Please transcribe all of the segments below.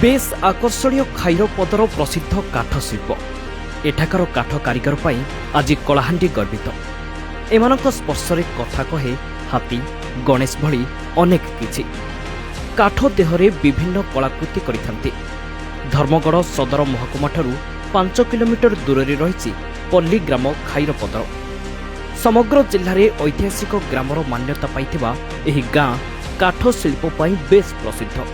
Base आकर्षणीय खैरपदर प्रसिद्ध काठ शिल्प एठाकार काठ कारीगर पाई आज कलाहांडी गर्वित। एमानक स्पर्शरे कथा कहे हाथी गणेश भली अनेक किछि। काठ देहरे विभिन्न कलाकृति करिथांती। धर्मगढ़ सदर महकुमाठारु 5 किलोमीटर दूरे रही पल्ली ग्राम खैरपदर। समग्र जिल्लार ऐतिहासिक ग्रामर मान्यता पाइथिबा एही गाँ काठ शिल्प पाई बेस प्रसिद्ध।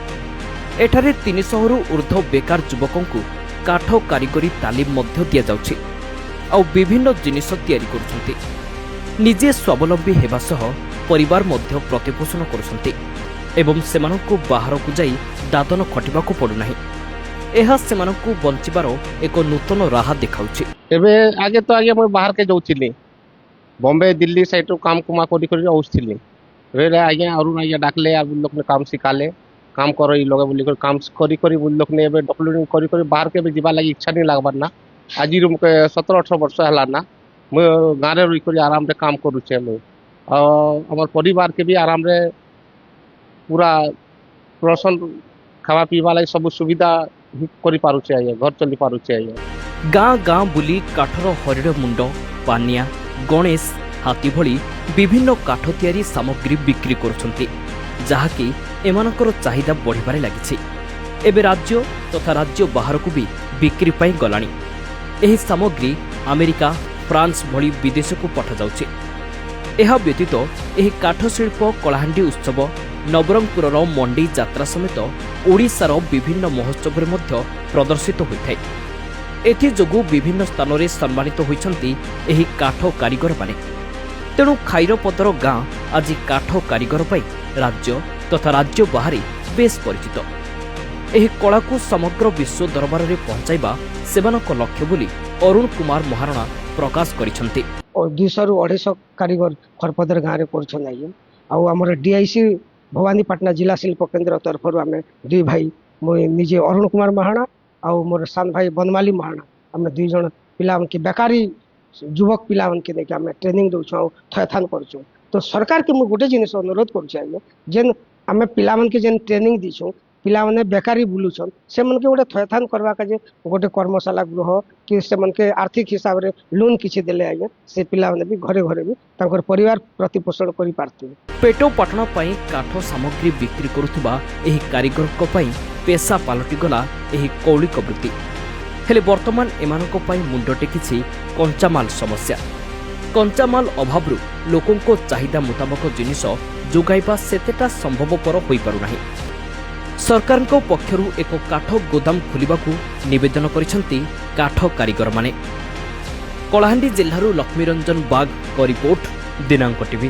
एठारे 300 रु ऊर्ध्व बेकार युवकंकु काठ कारीगरी तालीम मध्य दिया जाउछि। आउ विभिन्न जिनिस तयारी करुछन्ति। निजे स्वावलंबी हेबा सह परिवार मध्य प्रतिपोषण करुछन्ति एवं सेमानंकु बाहरकु जाई दादन खटिबाकु पडु नाही। एहा सेमानंकु बंचिबार एक नूतन राह देखाउछि। एबे आगे तो आगे मैं बाहर के जाउछिली बॉम्बे दिल्ली साइड काम कुमा कोडी करी आउछिली। रे आगे अरुण आगे डाकले आ लोग ने काम सिखाले काम करो ई लोग बोली काम करी करी बुल लोग ने एबे डॉक्यूमेंट करी करी बाहर के भी जीवा लागि इच्छा नहीं लागबार ना। आज रूम के 17-18 वर्ष हला ना मैं गारे रही करी आराम रे काम करूछे। मैं हमर परिवार के भी आराम रे पूरा रोशन खावा पीवा लागि सब सुविधा करी पारुछे। आए घर चली पारुछे। आए गाँ गाँ बुली काठर हरिण मुंड पानिया गणेश हाथी भली विभिन्न काठ तयारी सामग्री बिक्री करुछन्ति जहाँकि एमानकर चाहिदा बढ़िबारे लागिछि। एबे राज्य तथा राज्य बाहरकु भी बिक्री पाई गलाणी। एही सामग्री अमेरिका फ्रांस भली विदेश को पठा जाउछि। एहा व्यतीत एही काठ शिल्प कलाहांडी उत्सव नवरंगपुरर मंडी यात्रा समेत ओडिशार विभिन्न महोत्सव मध्य प्रदर्शित होइथाय। एथि जोगु विभिन्न स्थान में सम्मानित होइछन्ति एही काठ कारीगर माने। तेणु खैरपदर गाँ आज काठ कारीगर पाई राज्य तथा राज्य बाहर बेस परिचित। एही कला को समग्र विश्व दरबार में पहुंचाइबा सेमानक लक्ष्य बोली अरुण कुमार महाराणा प्रकाश करिसन्ति। 200 रु 250 कारीगर खरपदर गाँव में करछन। आउ हमर डीआईसी भवानीपाटना जिला शिल्प केन्द्र तरफ आम दुई भाई मुझे निजे अरुण कुमार महाराणा आउ मोर सान भाई बनमाली महाराणा आम 2 जन पिला के बेकारी युवक पिला के देखिए आम ट्रेनिंग दौछुँ थयथान करूँ। तो सरकार के मुझे गोटे जिनिस अनुरोध करुँ जेन आम पिला के जेन ट्रेनिंग दीछुँ पिला माने बेकारी बुलुछन से मन के गोटे थयथान करवा का जे गोटे कर्मशाला गृह कि से मन के आर्थिक हिसाब रे लोन किछि देले आगे से पिला माने भी घरे घरे भी तांकर परिवार प्रतिपोषण करि पारथि। पेटो पाटना पई काठ सामग्री बिक्री करुथिबा एही कारीगर को पई पेशा पालटी गला एही कौलिक वृत्ति। हेले वर्तमान एमानको पई मुंड टेकिछि कंचामाल समस्या। कंचामाल अभावरु लोकंको चाहिदा मुताबक जिनिस जोगाइबा सेतेटा संभवपर होई पारु नाही। सरकार पक्षरु एक काठ गोदाम खोलिबाकू निवेदन करिसंती काठ कारीगर माने। कलाहांडी जिल्लारू लक्ष्मीरंजन बाग को रिपोर्ट दिनांक टीवी।